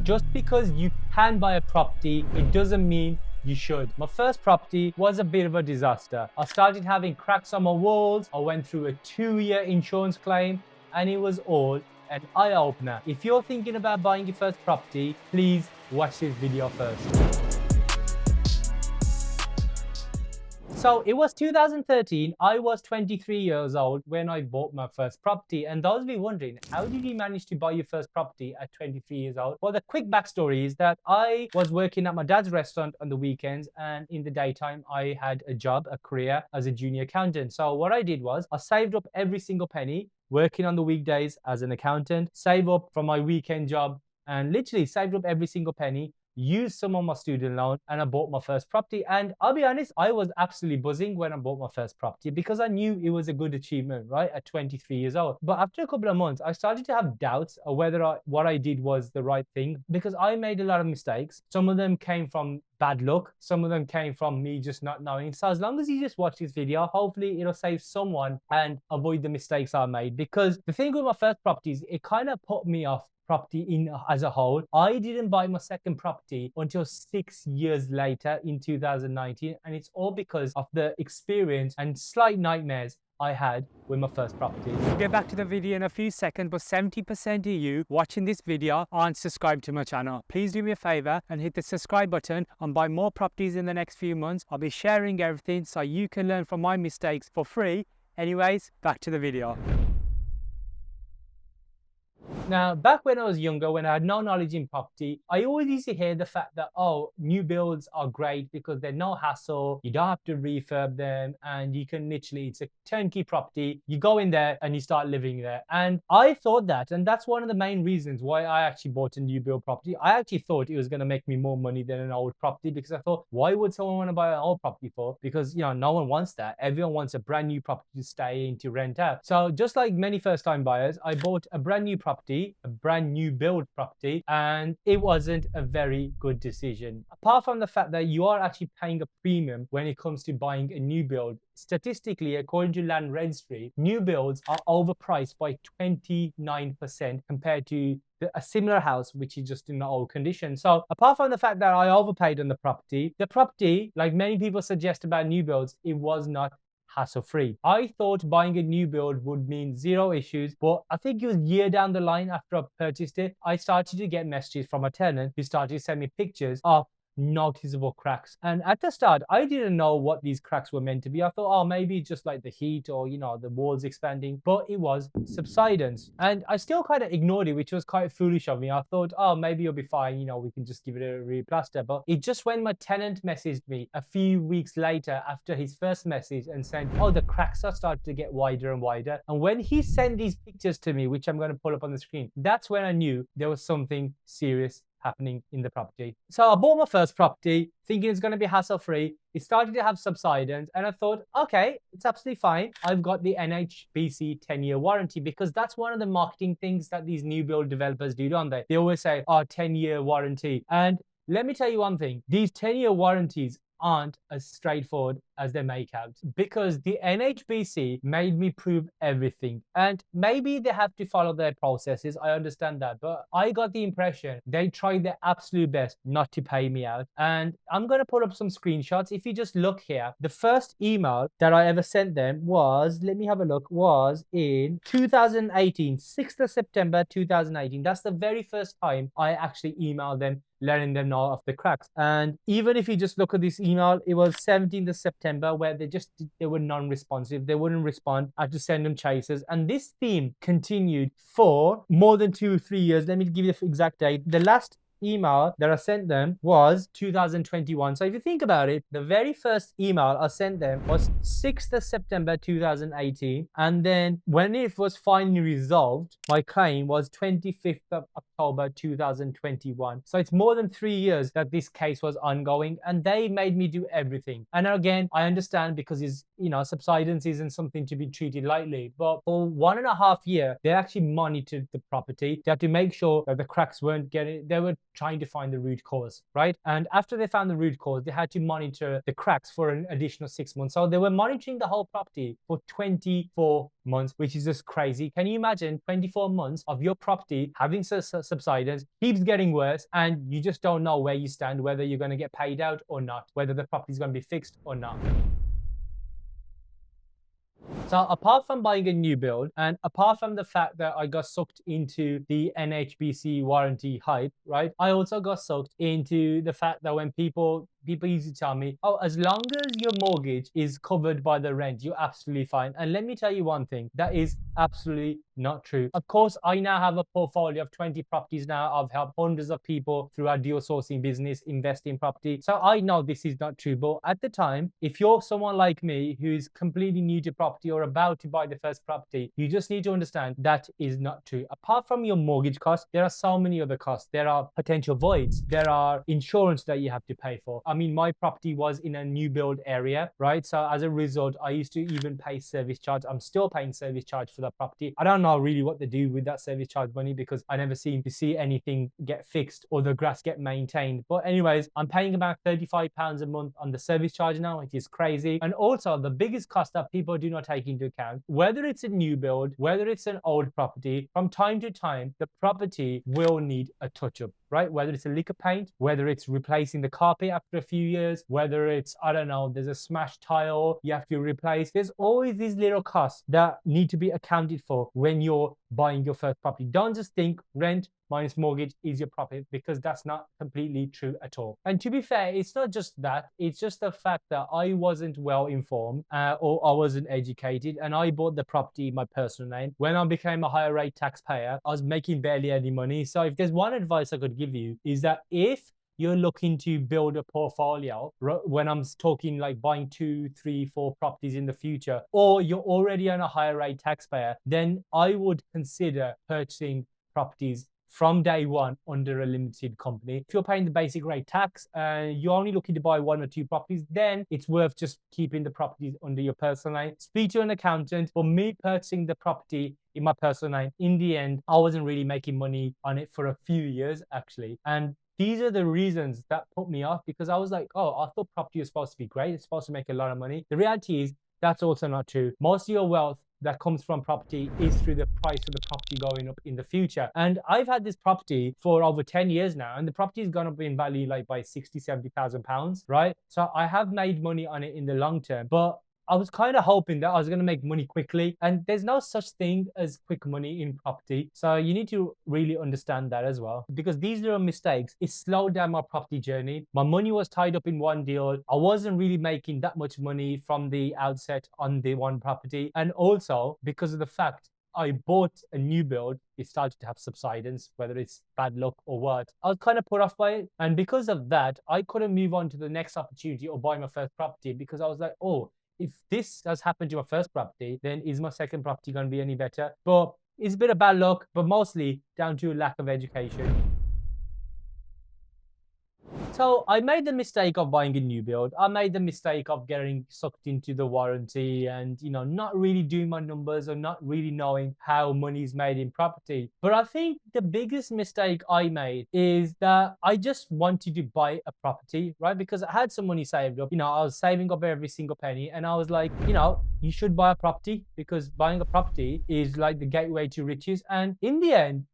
Just because you can buy a property, it doesn't mean you should. My first property was a bit of a disaster. I started having cracks on my walls. I went through a 2-year insurance claim, and it was all an eye-opener. If you're thinking about buying your first property, please watch this video first. So it was 2013. I was 23 years old when I bought my first property. And those of you wondering, how did you manage to buy your first property at 23 years old? Well, the quick backstory is that I was working at my dad's restaurant on the weekends, and in the daytime, I had a job, a career as a junior accountant. So what I did was I saved up every single penny, working on the weekdays as an accountant, save up from my weekend job, and literally saved up every single penny, used some of my student loan, and I bought my first property. And I'll be honest, I was absolutely buzzing when I bought my first property because I knew it was a good achievement, right? At 23 years old. But after a couple of months, I started to have doubts of whether what I did was the right thing, because I made a lot of mistakes. Some of them came from bad luck. Some of them came from me just not knowing. So as long as you just watch this video, hopefully it'll save someone and avoid the mistakes I made. Because the thing with my first property is it kind of put me off property in as a whole. I didn't buy my second property until 6 years later in 2019, and it's all because of the experience and slight nightmares I had with my first property. We'll get back to the video in a few seconds, but 70% of you watching this video aren't subscribed to my channel. Please do me a favor and hit the subscribe button and buy more properties in the next few months. I'll be sharing everything so you can learn from my mistakes for free. Anyways, back to the video. Now, back when I was younger, when I had no knowledge in property, I always used to hear the fact that, oh, new builds are great because they're no hassle, you don't have to refurb them, and you can literally, it's a turnkey property. You go in there and you start living there. And I thought that, and that's one of the main reasons why I actually bought a new build property. I actually thought it was going to make me more money than an old property, because I thought, why would someone want to buy an old property for? Because, you know, no one wants that. Everyone wants a brand new property to stay in, to rent out. So just like many first-time buyers, I bought a brand new property, a brand new build property, and it wasn't a very good decision. Apart from the fact that you are actually paying a premium when it comes to buying a new build. Statistically, according to Land Registry, new builds are overpriced by 29% compared to a similar house which is just in the old condition. So apart from the fact that I overpaid on the property, like many people suggest about new builds, it was not hassle-free. I thought buying a new build would mean zero issues, but I think it was a year down the line after I purchased it, I started to get messages from a tenant who started to send me pictures of noticeable cracks. And at the start, I didn't know what these cracks were meant to be. I thought, oh, maybe just like the heat or, you know, the walls expanding, but it was subsidence. And I still kind of ignored it, which was quite foolish of me. I thought, oh, maybe you'll be fine, you know, we can just give it a replaster. But it just when my tenant messaged me a few weeks later after his first message and said, oh, the cracks are starting to get wider and wider. And when he sent these pictures to me, which I'm going to pull up on the screen, that's when I knew there was something serious happening in the property. So I bought my first property thinking it's going to be hassle-free. It started to have subsidence, and I thought, okay, it's absolutely fine. I've got the NHBC 10-year warranty, because that's one of the marketing things that these new build developers do, don't they? They always say, oh, 10-year warranty. And let me tell you one thing, these 10-year warranties aren't as straightforward as they make out, because the NHBC made me prove everything, and maybe they have to follow their processes. I understand that, but I got the impression they tried their absolute best not to pay me out. And I'm going to put up some screenshots. If you just look here, the first email that I ever sent them was, let me have a look, was in 2018, 6th of September 2018. That's the very first time I actually emailed them, letting them know of the cracks. And even if you just look at this email, it was 17th of September, where they were non-responsive. They wouldn't respond. I had to send them chasers. And this theme continued for more than 2-3 years. Let me give you the exact date. The last email that I sent them was 2021. So if you think about it, the very first email I sent them was 6th of September 2018, and then when it was finally resolved, my claim was 25th of October 2021. So it's more than 3 years that this case was ongoing, and they made me do everything. And again, I understand, because it's subsidence isn't something to be treated lightly. But for 1.5 years, they actually monitored the property. They had to make sure that the cracks weren't getting, they were trying to find the root cause, right? And after they found the root cause, they had to monitor the cracks for an additional 6 months. So they were monitoring the whole property for 24 months, which is just crazy. Can you imagine 24 months of your property having subsidence, keeps getting worse, and you just don't know where you stand, whether you're going to get paid out or not, whether the property is going to be fixed or not? So apart from buying a new build, and apart from the fact that I got sucked into the NHBC warranty hype, right? I also got sucked into the fact that when people used to tell me, oh, as long as your mortgage is covered by the rent, you're absolutely fine. And let me tell you one thing, that is absolutely not true. Of course, I now have a portfolio of 20 properties now. I've helped hundreds of people through our deal sourcing business invest in property. So I know this is not true. But at the time, if you're someone like me who's completely new to property or about to buy the first property, you just need to understand that is not true. Apart from your mortgage costs, there are so many other costs. There are potential voids. There are insurance that you have to pay for. I mean, my property was in a new build area, right? So as a result, I used to even pay service charge. I'm still paying service charge for that property. I don't know really what to do with that service charge money because I never seem to see anything get fixed or the grass get maintained. But anyways, I'm paying about £35 a month on the service charge now, which is crazy. And also the biggest cost that people do not take into account, whether it's a new build, whether it's an old property, from time to time, the property will need a touch-up, right? Whether it's a lick of paint, whether it's replacing the carpet after a few years, whether it's, I don't know, there's a smashed tile you have to replace. There's always these little costs that need to be accounted for when you're buying your first property. Don't just think rent minus mortgage is your profit, because that's not completely true at all. And to be fair, it's not just that, it's just the fact that I wasn't well informed or I wasn't educated, and I bought the property in my personal name. When I became a higher rate taxpayer, I was making barely any money. So if there's one advice I could give you, is that if you're looking to build a portfolio, when I'm talking like buying 2, 3, 4 properties in the future, or you're already on a higher rate taxpayer, then I would consider purchasing properties from day one under a limited company. If you're paying the basic rate tax and you're only looking to buy 1 or 2 properties, then it's worth just keeping the properties under your personal name. Speak to an accountant. For me, purchasing the property in my personal name, in the end, I wasn't really making money on it for a few years actually. And these are the reasons that put me off, because I was like, oh, I thought property was supposed to be great. It's supposed to make a lot of money. The reality is that's also not true. Most of your wealth that comes from property is through the price of the property going up in the future. And I've had this property for over 10 years now, and the property has gone up in value like by 60, 70,000 pounds, right? So I have made money on it in the long term, but I was kind of hoping that I was going to make money quickly, and there's no such thing as quick money in property. So you need to really understand that as well, because these little mistakes, it slowed down my property journey. My money was tied up in one deal. I wasn't really making that much money from the outset on the one property. And also because of the fact I bought a new build, it started to have subsidence, whether it's bad luck or what. I was kind of put off by it. And because of that, I couldn't move on to the next opportunity or buy my first property, because I was like, oh, if this has happened to my first property, then is my second property going to be any better? But it's a bit of bad luck, but mostly down to a lack of education. So I made the mistake of buying a new build. I made the mistake of getting sucked into the warranty and, not really doing my numbers or not really knowing how money is made in property. But I think the biggest mistake I made is that I just wanted to buy a property, right? Because I had some money saved up. I was saving up every single penny, and I was like, you should buy a property, because buying a property is like the gateway to riches. And in the end,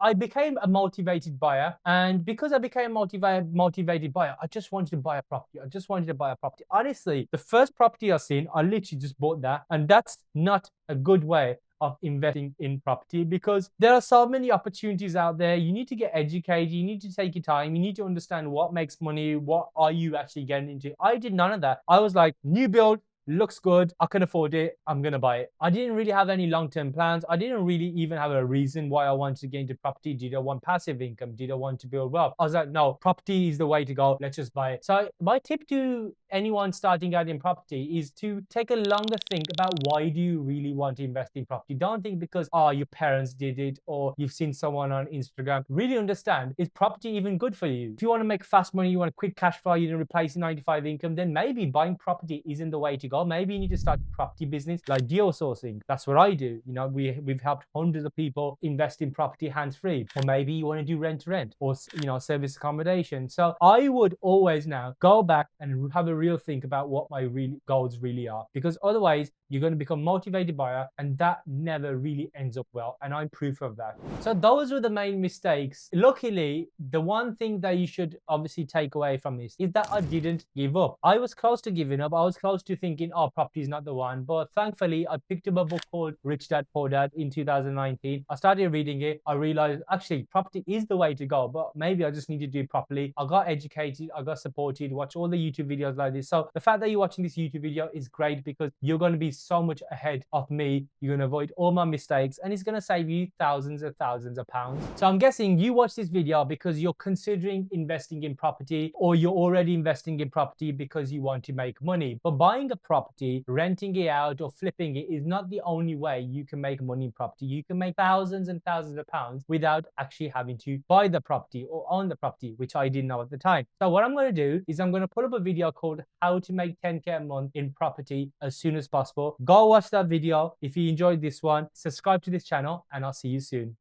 I became a motivated buyer, and because I became a motivated buyer, I just wanted to buy a property. I just wanted to buy a property. Honestly, the first property I seen, I literally just bought that, and that's not a good way of investing in property, because there are so many opportunities out there. You need to get educated. You need to take your time. You need to understand what makes money. What are you actually getting into? I did none of that. I was like, new build, looks good, I can afford it, I'm gonna buy it. I didn't really have any long-term plans. I didn't really even have a reason why I wanted to get into property. Did I want passive income? Did I want to build wealth? I was like, no, property is the way to go. Let's just buy it. So my tip to anyone starting out in property is to take a longer think about, why do you really want to invest in property? Don't think because, your parents did it or you've seen someone on Instagram. Really understand, is property even good for you? If you want to make fast money, you want a quick cash flow, you don't replace 9 to 5 income, then maybe buying property isn't the way to go. go. Maybe you need to start a property business like deal sourcing. That's what I do. You know, we've helped hundreds of people invest in property hands-free. Or maybe you want to do rent to rent or, you know, service accommodation. So I would always now go back and have a real think about what my goals really are, because otherwise you're going to become motivated buyer, and that never really ends up well. And I'm proof of that. So those were the main mistakes. Luckily, the one thing that you should obviously take away from this is that I didn't give up. I was close to giving up. I was close to thinking, oh, property is not the one. But thankfully, I picked up a book called Rich Dad Poor Dad in 2019. I started reading it. I realized actually property is the way to go, but maybe I just need to do it properly. I got educated. I got supported. Watch all the YouTube videos like this. So the fact that you're watching this YouTube video is great, because you're going to be so much ahead of me. You're going to avoid all my mistakes, and it's going to save you thousands and thousands of pounds. So I'm guessing you watch this video because you're considering investing in property, or you're already investing in property because you want to make money. But buying a property, renting it out, or flipping it is not the only way you can make money in property. You can make thousands and thousands of pounds without actually having to buy the property or own the property, which I didn't know at the time. So what I'm going to do is I'm going to put up a video called How to Make 10K a month in property as soon as possible. Go watch that video. If you enjoyed this one, subscribe to this channel, and I'll see you soon.